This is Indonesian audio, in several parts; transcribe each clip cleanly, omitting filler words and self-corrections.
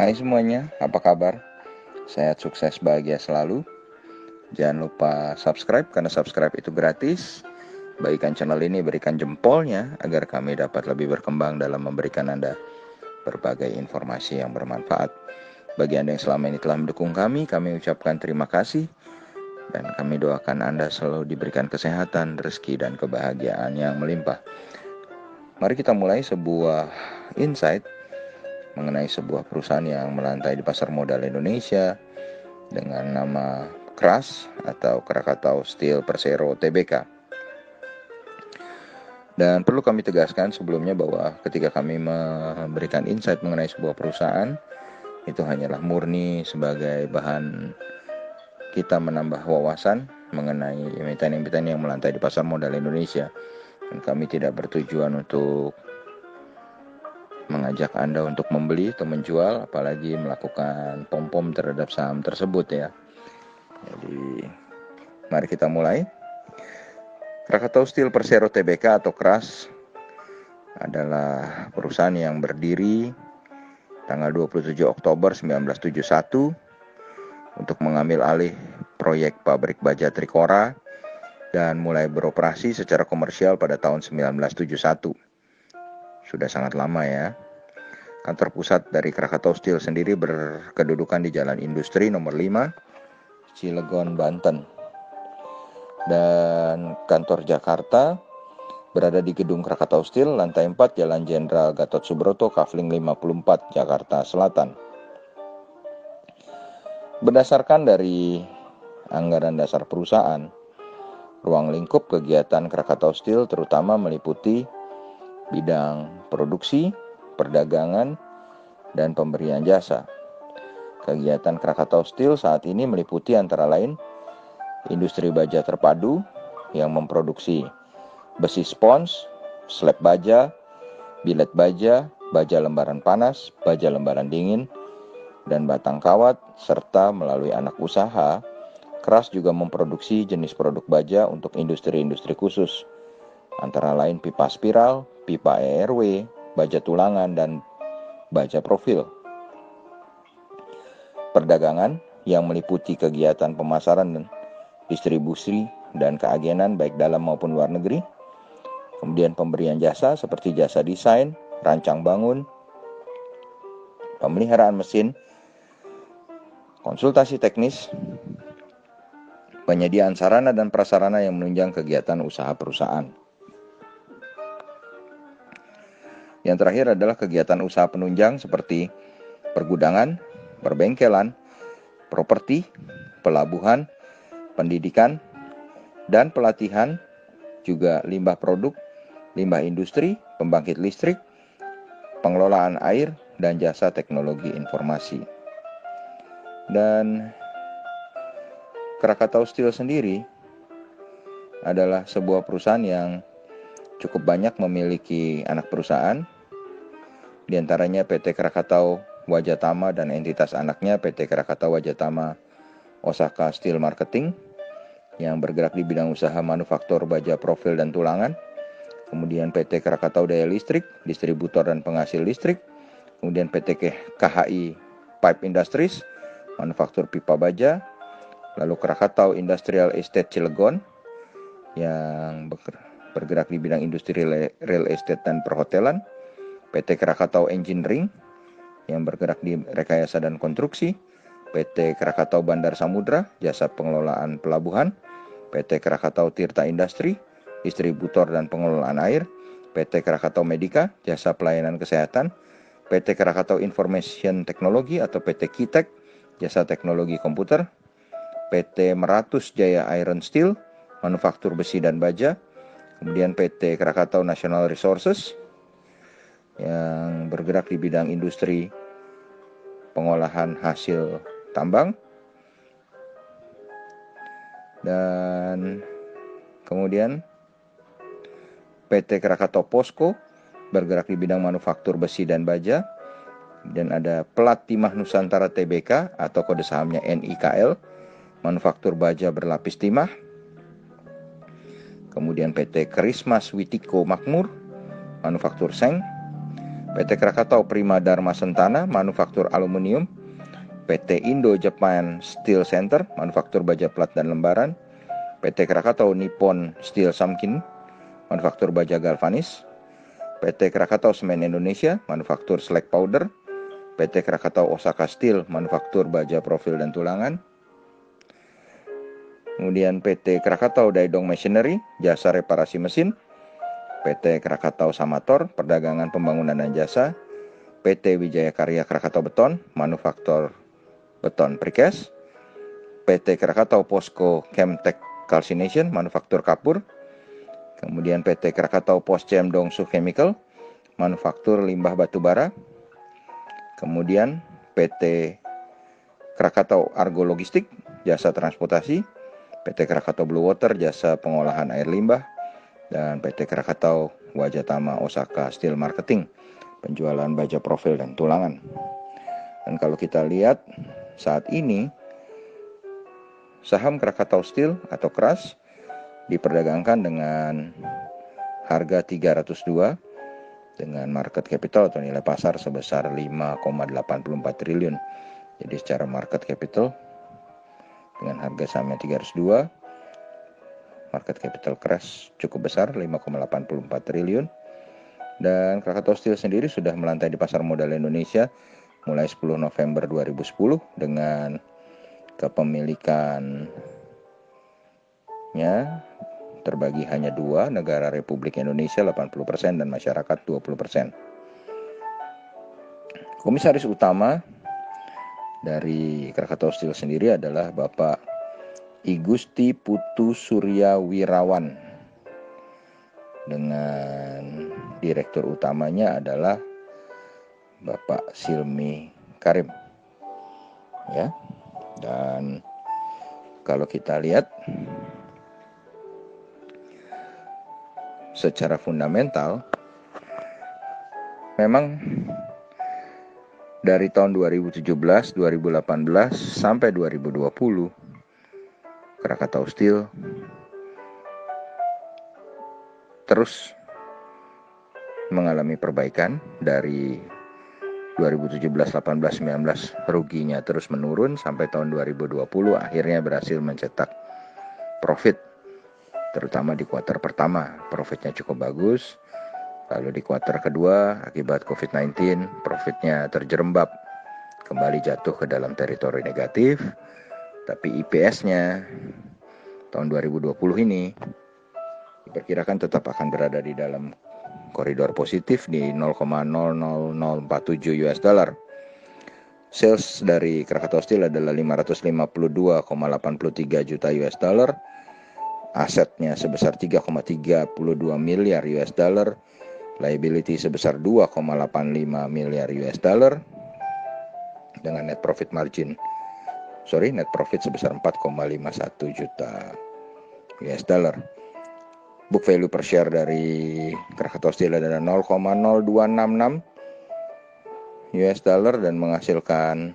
Hai semuanya, apa kabar? Sehat, sukses, bahagia selalu. Jangan lupa subscribe, karena subscribe itu gratis. Bagikan channel ini, berikan jempolnya agar kami dapat lebih berkembang dalam memberikan Anda berbagai informasi yang bermanfaat. Bagi Anda yang selama ini telah mendukung kami ucapkan terima kasih. Dan kami doakan Anda selalu diberikan kesehatan, rezeki, dan kebahagiaan yang melimpah. Mari kita mulai sebuah insight mengenai sebuah perusahaan yang melantai di pasar modal Indonesia dengan nama KRAS atau Krakatau Steel Persero Tbk. Dan perlu kami tegaskan sebelumnya bahwa ketika kami memberikan insight mengenai sebuah perusahaan, itu hanyalah murni sebagai bahan kita menambah wawasan mengenai emiten-emiten yang melantai di pasar modal Indonesia. Dan kami tidak bertujuan untuk mengajak Anda untuk membeli atau menjual, apalagi melakukan pom-pom terhadap saham tersebut ya. Jadi mari kita mulai. Krakatau Steel Persero Tbk atau KRAS adalah perusahaan yang berdiri tanggal 27 Oktober 1971 untuk mengambil alih proyek pabrik baja Trikora dan mulai beroperasi secara komersial pada tahun 1971. Sudah sangat lama ya. Kantor pusat dari Krakatau Steel sendiri berkedudukan di Jalan Industri nomor 5, Cilegon, Banten. Dan kantor Jakarta berada di Gedung Krakatau Steel, lantai 4, Jalan Jenderal Gatot Subroto, Kafling 54, Jakarta Selatan. Berdasarkan dari anggaran dasar perusahaan, ruang lingkup kegiatan Krakatau Steel terutama meliputi bidang produksi, perdagangan, dan pemberian jasa. Kegiatan Krakatau Steel saat ini meliputi antara lain industri baja terpadu yang memproduksi besi spons, slab baja, bilet baja, baja lembaran panas, baja lembaran dingin, dan batang kawat, serta melalui anak usaha, KRAS juga memproduksi jenis produk baja untuk industri-industri khusus, antara lain pipa spiral, pipa ERW, baja tulangan, dan baja profil. Perdagangan yang meliputi kegiatan pemasaran dan distribusi dan keagenan baik dalam maupun luar negeri. Kemudian pemberian jasa seperti jasa desain, rancang bangun, pemeliharaan mesin, konsultasi teknis, penyediaan sarana dan prasarana yang menunjang kegiatan usaha perusahaan. Yang terakhir adalah kegiatan usaha penunjang seperti pergudangan, perbengkelan, properti, pelabuhan, pendidikan, dan pelatihan, juga limbah produk, limbah industri, pembangkit listrik, pengelolaan air, dan jasa teknologi informasi. Dan Krakatau Steel sendiri adalah sebuah perusahaan yang cukup banyak memiliki anak perusahaan, di antaranya PT Krakatau Wajatama dan entitas anaknya PT Krakatau Wajatama Osaka Steel Marketing yang bergerak di bidang usaha manufaktur baja profil dan tulangan. Kemudian PT Krakatau Daya Listrik, distributor dan penghasil listrik. Kemudian PT KHI Pipe Industries, manufaktur pipa baja. Lalu Krakatau Industrial Estate Cilegon yang bergerak di bidang industri real estate dan perhotelan. PT Krakatau Engineering yang bergerak di rekayasa dan konstruksi. PT Krakatau Bandar Samudra, jasa pengelolaan pelabuhan. PT Krakatau Tirta Industri, distributor dan pengelolaan air. PT Krakatau Medica, jasa pelayanan kesehatan. PT Krakatau Information Technology atau PT Kitek, jasa teknologi komputer. PT Meratus Jaya Iron Steel, manufaktur besi dan baja. Kemudian PT Krakatau National Resources yang bergerak di bidang industri pengolahan hasil tambang. Dan kemudian PT Krakatau Posko bergerak di bidang manufaktur besi dan baja. Dan ada Plat Timah Nusantara Tbk atau kode sahamnya NIKL, manufaktur baja berlapis timah. Kemudian PT Krismas Witiko Makmur, manufaktur seng. PT Krakatau Prima Dharma Sentana, manufaktur aluminium. PT Indo Japan Steel Center, manufaktur baja plat dan lembaran. PT Krakatau Nippon Steel Samkin, manufaktur baja galvanis. PT Krakatau Semen Indonesia, manufaktur slag powder. PT Krakatau Osaka Steel, manufaktur baja profil dan tulangan. Kemudian PT Krakatau Daidong Machinery, jasa reparasi mesin. PT Krakatau Samator, perdagangan pembangunan dan jasa. PT Wijaya Karya Krakatau Beton, manufaktur beton precast. PT Krakatau Posco Chemtech Calcination, manufaktur kapur. Kemudian PT Krakatau Poschem Dongsuh Chemical, manufaktur limbah batu bara. Kemudian PT Krakatau Argo Logistik, jasa transportasi. PT Krakatau Blue Water, jasa pengolahan air limbah. Dan PT Krakatau Wajatama Osaka Steel Marketing, penjualan baja profil dan tulangan. Dan kalau kita lihat saat ini saham Krakatau Steel atau KRAS diperdagangkan dengan harga 302 dengan market capital atau nilai pasar sebesar 5,84 triliun. Jadi secara market capital dengan harga sahamnya 302, market capital KRAS cukup besar 5,84 triliun. Dan Krakatau Steel sendiri sudah melantai di pasar modal Indonesia mulai 10 November 2010 dengan kepemilikannya terbagi hanya dua, negara Republik Indonesia 80% dan masyarakat 20%. Komisaris utama dari Krakatau Steel sendiri adalah Bapak I Gusti Putu Surya Wirawan, dengan direktur utamanya adalah Bapak Silmi Karim. Ya. Dan kalau kita lihat secara fundamental, memang dari tahun 2017, 2018 sampai 2020 Krakatau Steel terus mengalami perbaikan. Dari 2017, 18, 19 ruginya terus menurun sampai tahun 2020 akhirnya berhasil mencetak profit, terutama di kuartal pertama profitnya cukup bagus. Lalu di kuartal kedua akibat COVID-19 profitnya terjerembab, kembali jatuh ke dalam teritori negatif. Tapi IPS-nya tahun 2020 ini diperkirakan tetap akan berada di dalam koridor positif di 0,00047 US dollar. Sales dari Krakatau Steel adalah 552,83 juta US dollar. Asetnya sebesar 3,32 miliar US dollar. Liability sebesar 2,85 miliar US dollar. Dengan net profit sebesar 4,51 juta US dollar. Book value per share dari Krakatau Steel adalah 0,0266 US dollar dan menghasilkan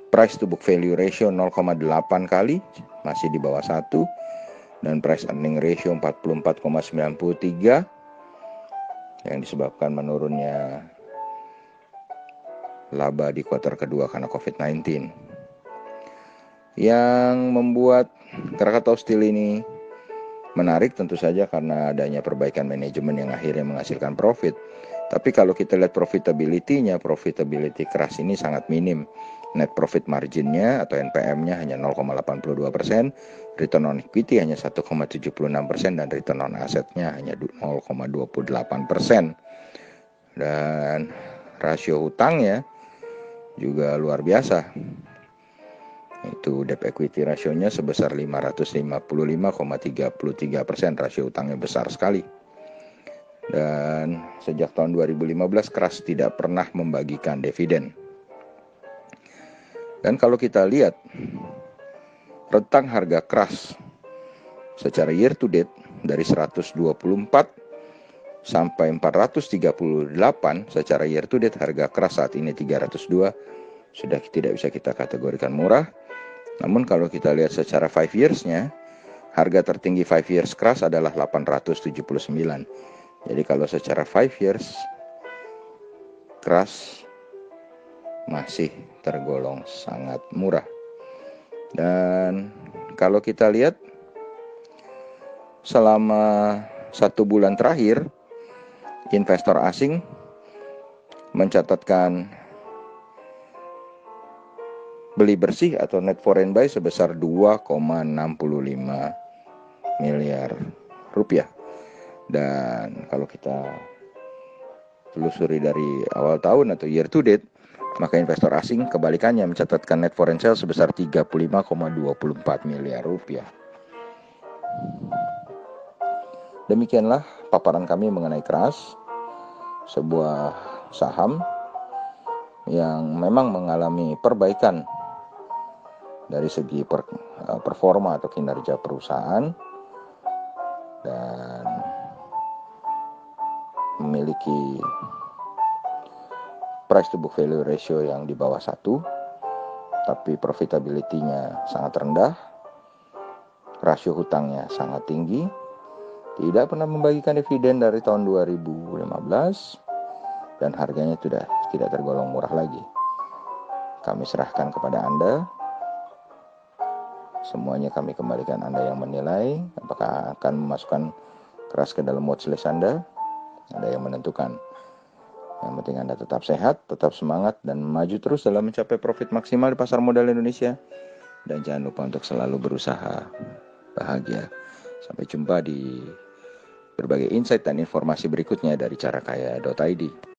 price to book value ratio 0,8 kali, masih di bawah 1, dan price earning ratio 44,93 yang disebabkan menurunnya laba di kuartal kedua karena COVID-19. Yang membuat Krakatau Steel ini menarik tentu saja karena adanya perbaikan manajemen yang akhirnya menghasilkan profit. Tapi kalau kita lihat profitability KRAS ini sangat minim. Net profit marginnya atau NPM-nya hanya 0,82%, return on equity hanya 1,76%, dan return on assetnya hanya 0,28%. Dan rasio hutangnya juga luar biasa. Itu debt equity rasionya sebesar 555,33%, rasio utangnya besar sekali. Dan sejak tahun 2015 KRAS tidak pernah membagikan dividen. Dan kalau kita lihat rentang harga KRAS secara year to date dari 124 sampai 438 secara year to date, harga KRAS saat ini 302, sudah tidak bisa kita kategorikan murah. Namun kalau kita lihat secara 5 years-nya, harga tertinggi 5 years KRAS adalah 879. Jadi kalau secara 5 years keras masih tergolong sangat murah. Dan kalau kita lihat selama 1 bulan terakhir, investor asing mencatatkan beli bersih atau net foreign buy sebesar 2,65 miliar rupiah. Dan kalau kita telusuri dari awal tahun atau year to date, maka investor asing kebalikannya mencatatkan net foreign sales sebesar 35,24 miliar rupiah. Demikianlah paparan kami mengenai KRAS, sebuah saham yang memang mengalami perbaikan dari segi performa atau kinerja perusahaan dan memiliki price to book value ratio yang di bawah 1, tapi profitability-nya sangat rendah, rasio hutangnya sangat tinggi, tidak pernah membagikan dividen dari tahun 2015, dan harganya sudah tidak tergolong murah lagi. Kami serahkan kepada Anda, semuanya kami kembalikan Anda yang menilai, apakah akan memasukkan KRAS ke dalam watchlist Anda yang menentukan. Yang penting Anda tetap sehat, tetap semangat, dan maju terus dalam mencapai profit maksimal di pasar modal Indonesia. Dan jangan lupa untuk selalu berusaha bahagia. Sampai jumpa di berbagai insight dan informasi berikutnya dari carakaya.id.